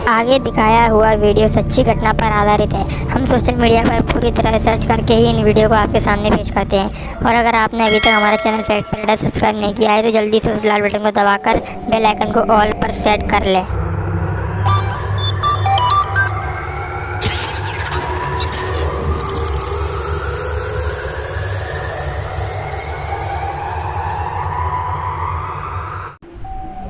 आगे दिखाया हुआ वीडियो सच्ची घटना पर आधारित है। हम सोशल मीडिया पर पूरी तरह सर्च करके ही इन वीडियो को आपके सामने पेश करते हैं। और अगर आपने अभी तक हमारा चैनल फैक्ट पैराडाइज सब्सक्राइब नहीं किया है तो जल्दी से उस लाल बटन को दबाकर बेल आइकन को ऑल पर सेट कर लें।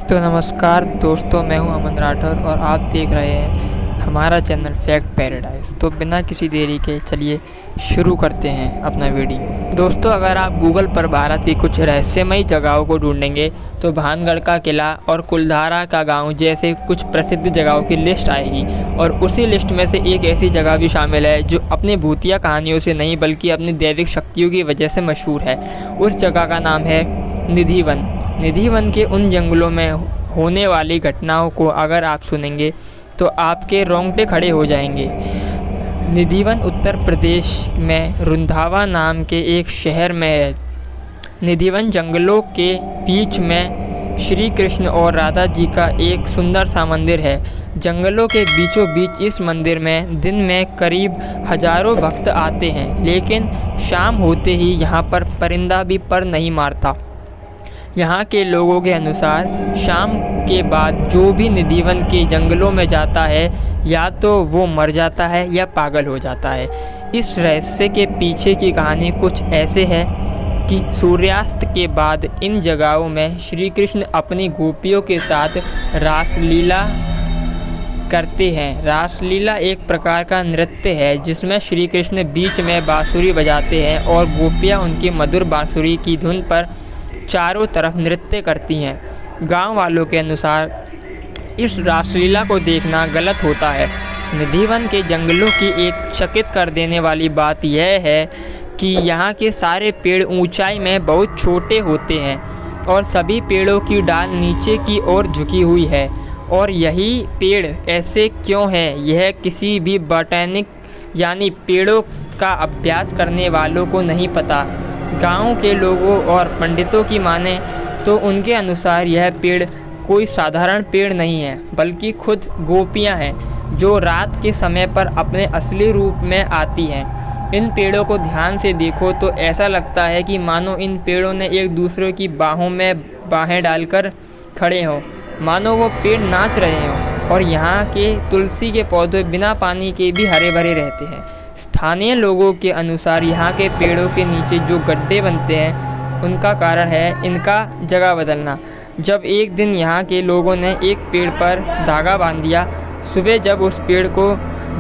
तो नमस्कार दोस्तों, मैं हूं अमन राठौर और आप देख रहे हैं हमारा चैनल फैक्ट पैराडाइज। तो बिना किसी देरी के चलिए शुरू करते हैं अपना वीडियो। दोस्तों, अगर आप गूगल पर भारत की कुछ रहस्यमयी जगहों को ढूंढेंगे तो भानगढ़ का किला और कुलधारा का गांव जैसे कुछ प्रसिद्ध जगहों की लिस्ट आएगी। और उसी लिस्ट में से एक ऐसी जगह भी शामिल है जो अपनी भूतिया कहानियों से नहीं बल्कि अपनी दैविक शक्तियों की वजह से मशहूर है। उस जगह का नाम है निधि वन। निधि वन के उन जंगलों में होने वाली घटनाओं को अगर आप सुनेंगे तो आपके रोंगटे खड़े हो जाएंगे। निधि वन उत्तर प्रदेश में रुंधावा नाम के एक शहर में है। निधि वन जंगलों के बीच में श्री कृष्ण और राधा जी का एक सुंदर सा मंदिर है। जंगलों के बीचों बीच इस मंदिर में दिन में करीब हजारों भक्त आते हैं, लेकिन शाम होते ही यहाँ पर परिंदा भी पर नहीं मारता। यहाँ के लोगों के अनुसार शाम के बाद जो भी निधि वन के जंगलों में जाता है या तो वो मर जाता है या पागल हो जाता है। इस रहस्य के पीछे की कहानी कुछ ऐसे है कि सूर्यास्त के बाद इन जगहों में श्री कृष्ण अपनी गोपियों के साथ रासलीला करते हैं। रासलीला एक प्रकार का नृत्य है जिसमें श्री कृष्ण बीच में बांसुरी बजाते हैं और गोपियाँ उनकी मधुर बांसुरी की धुन पर चारों तरफ नृत्य करती हैं। गांव वालों के अनुसार इस रासलीला को देखना गलत होता है। निधि वन के जंगलों की एक चकित कर देने वाली बात यह है कि यहाँ के सारे पेड़ ऊंचाई में बहुत छोटे होते हैं और सभी पेड़ों की डाल नीचे की ओर झुकी हुई है। और यही पेड़ ऐसे क्यों हैं, यह किसी भी बॉटैनिक यानी पेड़ों का अभ्यास करने वालों को नहीं पता। गांव के लोगों और पंडितों की माने तो उनके अनुसार यह पेड़ कोई साधारण पेड़ नहीं है बल्कि खुद गोपियां हैं जो रात के समय पर अपने असली रूप में आती हैं। इन पेड़ों को ध्यान से देखो तो ऐसा लगता है कि मानो इन पेड़ों ने एक दूसरे की बाहों में बाहें डालकर खड़े हों, मानो वो पेड़ नाच रहे हों। और यहाँ के तुलसी के पौधे बिना पानी के भी हरे भरे रहते हैं। स्थानीय लोगों के अनुसार यहाँ के पेड़ों के नीचे जो गड्ढे बनते हैं उनका कारण है इनका जगह बदलना। जब एक दिन यहाँ के लोगों ने एक पेड़ पर धागा बांध दिया, सुबह जब उस पेड़ को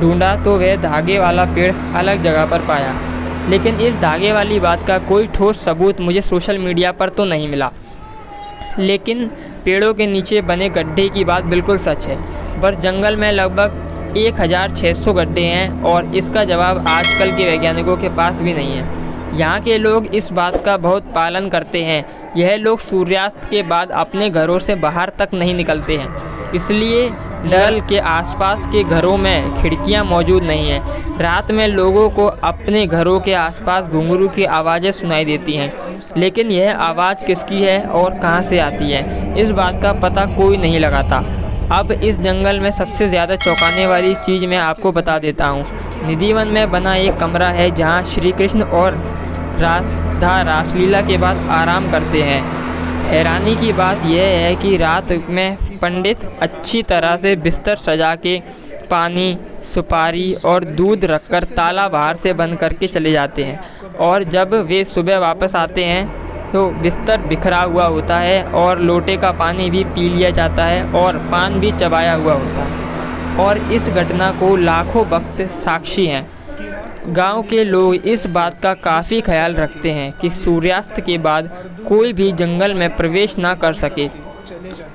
ढूंढा तो वह धागे वाला पेड़ अलग जगह पर पाया। लेकिन इस धागे वाली बात का कोई ठोस सबूत मुझे सोशल मीडिया पर तो नहीं मिला। लेकिन पेड़ों के नीचे बने गड्ढे की बात बिल्कुल सच है। बस जंगल में लगभग 1600 गड्ढे हैं और इसका जवाब आजकल के वैज्ञानिकों के पास भी नहीं है। यहाँ के लोग इस बात का बहुत पालन करते हैं। यह लोग सूर्यास्त के बाद अपने घरों से बाहर तक नहीं निकलते हैं, इसलिए जंगल के आसपास के घरों में खिड़कियाँ मौजूद नहीं हैं। रात में लोगों को अपने घरों के आसपास घुंघरू की आवाज़ें सुनाई देती हैं, लेकिन यह आवाज़ किसकी है और कहाँ से आती है इस बात का पता कोई नहीं लगाता। अब इस जंगल में सबसे ज़्यादा चौंकाने वाली चीज़ मैं आपको बता देता हूँ। निधि वन में बना एक कमरा है जहाँ श्री कृष्ण और राधा रासलीला के बाद आराम करते हैं। हैरानी की बात यह है कि रात में पंडित अच्छी तरह से बिस्तर सजा के पानी, सुपारी और दूध रखकर ताला बाहर से बंद करके चले जाते हैं। और जब वे सुबह वापस आते हैं तो बिस्तर बिखरा हुआ होता है और लोटे का पानी भी पी लिया जाता है और पान भी चबाया हुआ होता है। और इस घटना को लाखों भक्त साक्षी हैं। गांव के लोग इस बात का काफ़ी ख्याल रखते हैं कि सूर्यास्त के बाद कोई भी जंगल में प्रवेश ना कर सके,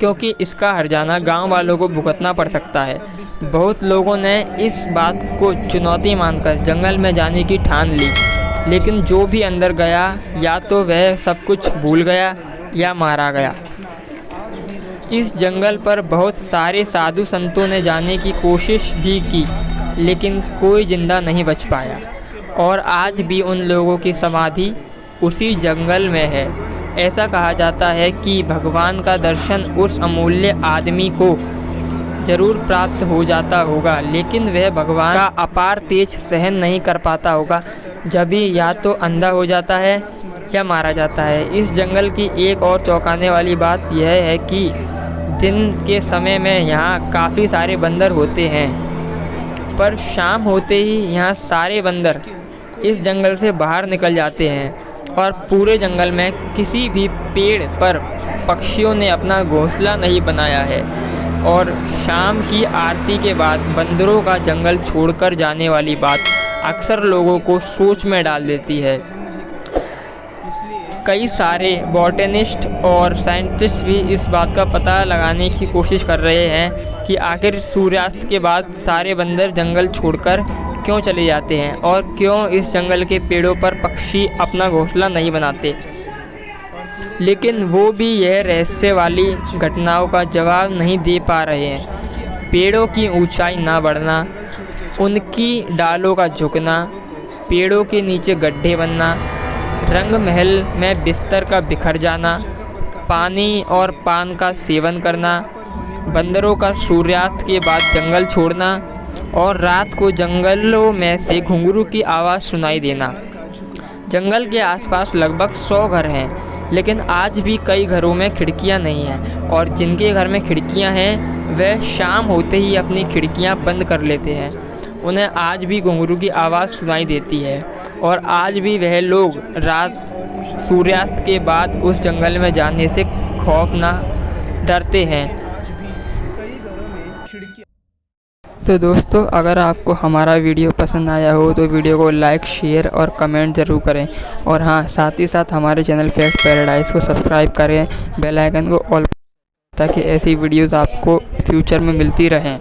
क्योंकि इसका हर्जाना गांव वालों को भुगतना पड़ सकता है। बहुत लोगों ने इस बात को चुनौती मानकर जंगल में जाने की ठान ली, लेकिन जो भी अंदर गया या तो वह सब कुछ भूल गया या मारा गया। इस जंगल पर बहुत सारे साधु संतों ने जाने की कोशिश भी की, लेकिन कोई जिंदा नहीं बच पाया। और आज भी उन लोगों की समाधि उसी जंगल में है। ऐसा कहा जाता है कि भगवान का दर्शन उस अमूल्य आदमी को जरूर प्राप्त हो जाता होगा, लेकिन वह भगवान का अपार तेज सहन नहीं कर पाता होगा। जब भी या तो अंधा हो जाता है या मारा जाता है। इस जंगल की एक और चौंकाने वाली बात यह है कि दिन के समय में यहाँ काफ़ी सारे बंदर होते हैं, पर शाम होते ही यहाँ सारे बंदर इस जंगल से बाहर निकल जाते हैं और पूरे जंगल में किसी भी पेड़ पर पक्षियों ने अपना घोंसला नहीं बनाया है। और शाम की आरती के बाद बंदरों का जंगल छोड़कर जाने वाली बात अक्सर लोगों को सोच में डाल देती है। कई सारे बॉटनिस्ट और साइंटिस्ट भी इस बात का पता लगाने की कोशिश कर रहे हैं कि आखिर सूर्यास्त के बाद सारे बंदर जंगल छोड़कर क्यों चले जाते हैं और क्यों इस जंगल के पेड़ों पर पक्षी अपना घोंसला नहीं बनाते। लेकिन वो भी यह रहस्य वाली घटनाओं का जवाब नहीं दे पा रहे हैं। पेड़ों की ऊंचाई ना बढ़ना, उनकी डालों का झुकना, पेड़ों के नीचे गड्ढे बनना, रंग महल में बिस्तर का बिखर जाना, पानी और पान का सेवन करना, बंदरों का सूर्यास्त के बाद जंगल छोड़ना और रात को जंगलों में से घुंघरू की आवाज़ सुनाई देना। जंगल के आसपास लगभग 100 घर हैं, लेकिन आज भी कई घरों में खिड़कियां नहीं हैं और जिनके घर में खिड़कियां हैं वह शाम होते ही अपनी खिड़कियां बंद कर लेते हैं। उन्हें आज भी घुंघरू की आवाज़ सुनाई देती है और आज भी वह लोग रात सूर्यास्त के बाद उस जंगल में जाने से खौफ ना डरते हैं। तो दोस्तों, अगर आपको हमारा वीडियो पसंद आया हो तो वीडियो को लाइक, शेयर और कमेंट ज़रूर करें। और हाँ, साथ ही साथ हमारे चैनल फैक्ट पैराडाइज को सब्सक्राइब करें, बेल आइकन को ऑल, ताकि ऐसी वीडियोस आपको फ्यूचर में मिलती रहें।